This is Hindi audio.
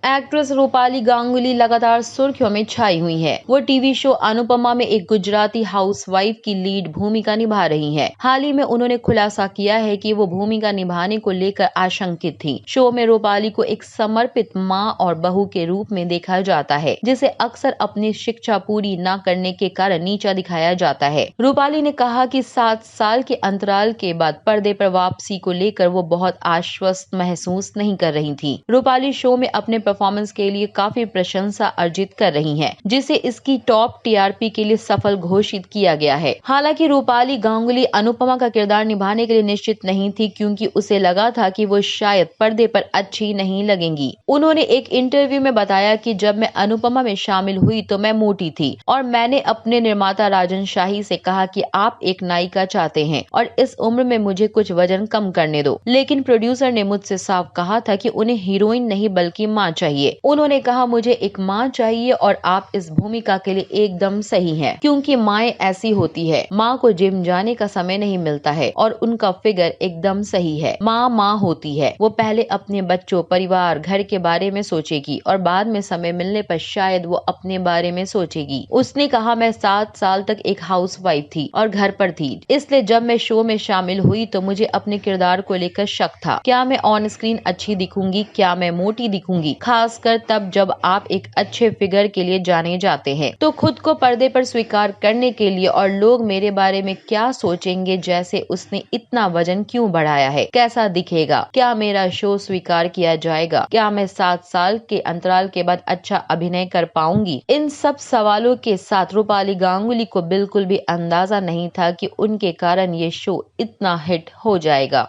एक्ट्रेस रूपाली गांगुली लगातार सुर्खियों में छाई हुई है। वो टीवी शो अनुपमा में एक गुजराती हाउसवाइफ की लीड भूमिका निभा रही हैं। हाल ही में उन्होंने खुलासा किया है कि वो भूमिका निभाने को लेकर आशंकित थी। शो में रूपाली को एक समर्पित मां और बहू के रूप में देखा जाता है, जिसे अक्सर अपनी शिक्षा पूरी न करने के कारण नीचा दिखाया जाता है। रूपाली ने कहा कि 7 साल के अंतराल के बाद पर्दे पर वापसी को लेकर वो बहुत आश्वस्त महसूस नहीं कर रही थी। रूपाली शो में अपने परफॉर्मेंस के लिए काफी प्रशंसा अर्जित कर रही हैं, जिसे इसकी टॉप टीआरपी के लिए सफल घोषित किया गया है। हालांकि रूपाली गांगुली अनुपमा का किरदार निभाने के लिए निश्चित नहीं थी, क्योंकि उसे लगा था कि वो शायद पर्दे पर अच्छी नहीं लगेंगी। उन्होंने एक इंटरव्यू में बताया कि जब मैं अनुपमा में शामिल हुई तो मैं मोटी थी और मैंने अपने निर्माता राजन शाही से कहा कि आप एक नायिका चाहते हैं और इस उम्र में मुझे कुछ वजन कम करने दो, लेकिन प्रोड्यूसर ने मुझसे साफ कहा था कि उन्हें हीरोइन नहीं बल्कि माँ चाहिए। उन्होंने कहा मुझे एक माँ चाहिए और आप इस भूमिका के लिए एकदम सही हैं, क्योंकि माएं ऐसी होती है, माँ को जिम जाने का समय नहीं मिलता है और उनका फिगर एकदम सही है। माँ होती है, वो पहले अपने बच्चों, परिवार, घर के बारे में सोचेगी और बाद में समय मिलने पर शायद वो अपने बारे में सोचेगी। उसने कहा मैं 7 साल तक एक हाउसवाइफ थी और घर पर थी, इसलिए जब मैं शो में शामिल हुई तो मुझे अपने किरदार को लेकर शक था। क्या मैं ऑन स्क्रीन अच्छी दिखूंगी, क्या मैं मोटी दिखूंगी, खासकर तब जब आप एक अच्छे फिगर के लिए जाने जाते हैं। तो खुद को पर्दे पर स्वीकार करने के लिए और लोग मेरे बारे में क्या सोचेंगे, जैसे उसने इतना वजन क्यों बढ़ाया है, कैसा दिखेगा, क्या मेरा शो स्वीकार किया जाएगा, क्या मैं 7 साल के अंतराल के बाद अच्छा अभिनय कर पाऊंगी। इन सब सवालों के साथ रूपाली गांगुली को बिल्कुल भी अंदाजा नहीं था कि उनके कारण ये शो इतना हिट हो जाएगा।